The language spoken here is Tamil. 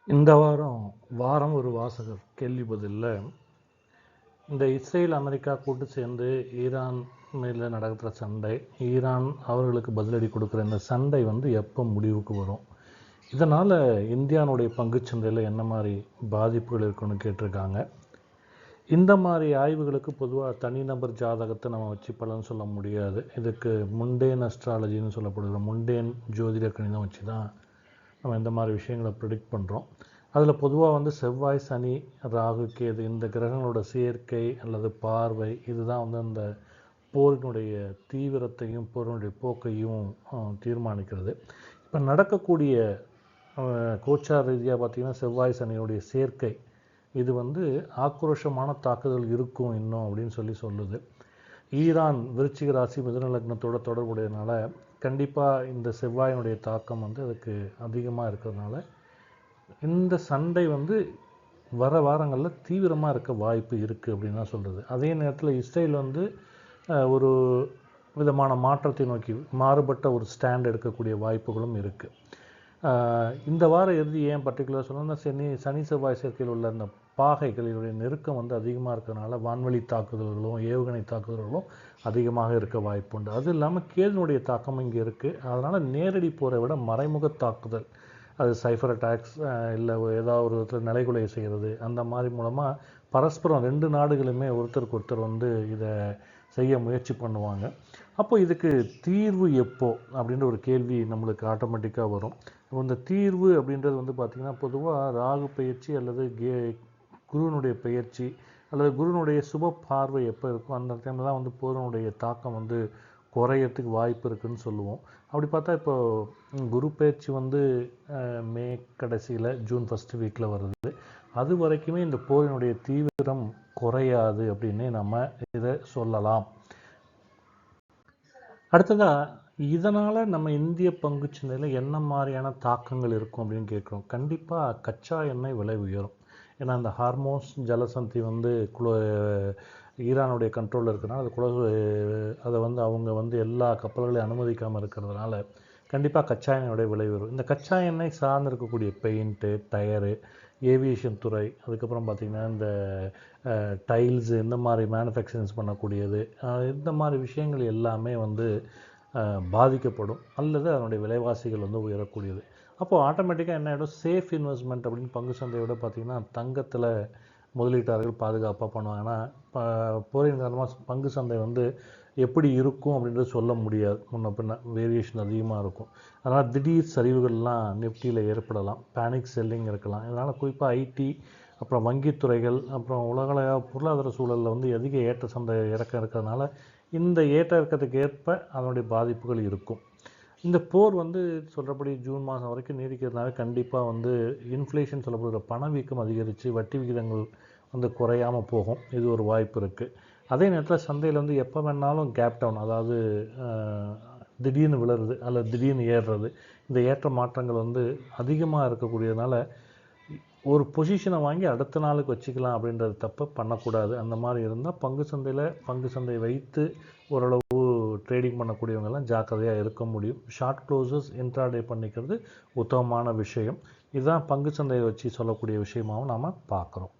இந்த வாரம் ஒரு வாசகர் கேள்வி பதில்ல இந்த இஸ்ரேல் அமெரிக்கா கூட்டு சேர்ந்து ஈரான் மேல நடக்கிற சண்டை, ஈரான் அவர்களுக்கு பதிலடி கொடுக்குற இந்த சண்டை எப்போ முடிவுக்கு வரும், இதனால் இந்தியானுடைய பங்குச்சந்தையில் என்ன மாதிரி பாதிப்புகள் இருக்குன்னு கேட்டிருக்காங்க. இந்த மாதிரி ஆய்வுகளுக்கு பொதுவாக தனிநபர் ஜாதகத்தை நம்ம வச்சு பலன் சொல்ல முடியாது. இதுக்கு முண்டேன் அஸ்ட்ராலஜின்னு சொல்லப்படுகிற முண்டேன் ஜோதிட கணிதம் வச்சு தான் நம்ம இந்த மாதிரி விஷயங்களை ப்ரிடிக்ட் பண்ணுறோம். அதில் பொதுவாக செவ்வாய், சனி, ராகு, கேது இந்த கிரகங்களோட சேர்க்கை அல்லது பார்வை இதுதான் அந்த போரினுடைய தீவிரத்தையும் போரினுடைய போக்கையும் தீர்மானிக்கிறது. இப்போ நடக்கக்கூடிய கோச்சார் ரீதியாக பார்த்திங்கன்னா செவ்வாய் சனியுடைய சேர்க்கை இது ஆக்ரோஷமான தாக்குதல் இருக்கும் இன்னும் அப்படின்னு சொல்லுது. ஈரான் விருச்சிக ராசி மிதுன லக்னத்தோட தொடர்புடையதுனால கண்டிப்பாக இந்த செவ்வாயினுடைய தாக்கம் அதுக்கு அதிகமாக இருக்கிறதுனால இந்த சண்டை வர வாரங்களில் தீவிரமாக இருக்க வாய்ப்பு இருக்குது அப்படின்னு தான் சொல்கிறது. அதே நேரத்தில் இஸ்ரேல் ஒரு விதமான மாற்றத்தை நோக்கி மாறுபட்ட ஒரு ஸ்டாண்ட் எடுக்கக்கூடிய வாய்ப்புகளும் இருக்குது. இந்த வார இறுதி ஏன் பர்டிகுலராக சொன்னால் சனி செவ்வாய் சேர்க்கையில் உள்ள அந்த பாகைகளினுடைய நெருக்கம் அதிகமாக இருக்கிறதுனால வான்வெளி தாக்குதல்களும் ஏவுகணை தாக்குதல்களும் அதிகமாக இருக்க வாய்ப்பு உண்டு. அது இல்லாமல் கேதுனுடைய தாக்கம் இங்கே இருக்குது. அதனால் நேரடி போரை விட மறைமுக தாக்குதல், அது சைஃபர் அட்டாக்ஸ் இல்லை ஏதாவது ஒரு விதத்தில் நிலைகுலைய செய்கிறது, அந்த மாதிரி மூலமாக பரஸ்பரம் ரெண்டு நாடுகளுமே ஒருத்தருக்கு ஒருத்தர் இதை செய்ய முயற்சி பண்ணுவாங்க. அப்போ இதுக்கு தீர்வு எப்போ அப்படின்ற ஒரு கேள்வி நம்மளுக்கு ஆட்டோமேட்டிக்காக வரும். இந்த தீர்வு அப்படின்றது பார்த்திங்கன்னா பொதுவாக ராகு பயிற்சி அல்லது குருவினுடைய பயிற்சி அல்லது குருவினுடைய சுப பார்வை எப்போ இருக்கும் அந்த டைமில் தான் போரினுடைய தாக்கம் குறையறதுக்கு வாய்ப்பு இருக்குதுன்னு சொல்லுவோம். அப்படி பார்த்தா இப்போ குரு பயிற்சி மே கடைசியில் ஜூன் ஃபஸ்ட் வீக்கில் வருது. அது வரைக்குமே இந்த போரினுடைய தீவிரம் குறையாது அப்படின்னே நம்ம இதை சொல்லலாம். அடுத்ததாக இதனால் நம்ம இந்திய பங்குச்சந்தையில் என்ன மாதிரியான தாக்கங்கள் இருக்கும் அப்படின்னு கேட்குறோம். கண்டிப்பாக கச்சா எண்ணெய் விலை உயரும். ஏன்னா அந்த ஹார்மோஸ் ஜலசந்தி ஈரானுடைய கண்ட்ரோலில் இருக்கிறனால அதை அவங்க எல்லா கப்பல்களையும் அனுமதிக்காமல் இருக்கிறதுனால கண்டிப்பாக கச்சா எண்ணெயோடைய விலை உயரும். இந்த கச்சா எண்ணெய் சார்ந்து இருக்கக்கூடிய பெயிண்ட்டு, டயரு, ஏவியேஷன் துறை, அதுக்கப்புறம் பார்த்திங்கன்னா இந்த டைல்ஸு, இந்த மாதிரி மேனுஃபேக்சரிங்ஸ் பண்ணக்கூடியது, இந்த மாதிரி விஷயங்கள் எல்லாமே பாதிக்கப்படும் அல்லது அதனுடைய விலைவாசிகள் உயரக்கூடியது. அப்போது ஆட்டோமேட்டிக்காக என்ன ஆகிடும், சேஃப் இன்வெஸ்ட்மெண்ட் அப்படின்னு பங்கு சந்தையோட பார்த்திங்கன்னா தங்கத்தில் முதலீட்டாளர்கள் பாதுகாப்பாக பண்ணுவாங்க. ஆனால் போரின் காரணமாக பங்கு சந்தை எப்படி இருக்கும் அப்படின்றது சொல்ல முடியாது. முன்ன பின்ன வேரியேஷன் அதிகமாக இருக்கும். அதனால் திடீர் சரிவுகள்லாம் நிஃப்டியில் ஏற்படலாம், பேனிக் செல்லிங் இருக்கலாம். இதனால் குறிப்பாக ஐடி, அப்புறம் வங்கித்துறைகள், அப்புறம் உலகள பொருளாதார சூழலில் அதிக ஏற்ற சந்தை இறக்கம் இருக்கிறதுனால இந்த ஏற்ற இறக்கத்துக்கு ஏற்ப அதனுடைய பாதிப்புகள் இருக்கும். இந்த போர் சொல்கிறபடி ஜூன் மாதம் வரைக்கும் நீடிக்கிறதுனால கண்டிப்பாக இன்ஃப்ளேஷன் சொல்லப்படுகிற பணவீக்கம் அதிகரித்து வட்டி விகிதங்கள் குறையாமல் போகும். இது ஒரு வாய்ப்பு இருக்குது. அதே நேரத்தில் சந்தையில் எப்போ வேணாலும் கேப் டவுன், அதாவது திடீர்னு விழுறது அல்லது திடீர்னு ஏறுறது, இந்த ஏற்ற மாற்றங்கள் அதிகமாக இருக்கக்கூடியதுனால ஒரு பொசிஷனை வாங்கி அடுத்த நாளுக்கு வச்சுக்கலாம் அப்படின்றது தப்பை பண்ணக்கூடாது. அந்த மாதிரி இருந்தால் பங்கு சந்தை வைத்து ஓரளவு ட்ரேடிங் பண்ணக்கூடியவங்கெல்லாம் ஜாக்கிரதையாக இருக்க முடியும். ஷார்ட் க்ளோசஸ் இன்ட்ராடே பண்ணிக்கிறது உத்தமமான விஷயம். இதுதான் பங்கு சந்தையை வச்சு சொல்லக்கூடிய விஷயமாகவும் நாம் பார்க்குறோம்.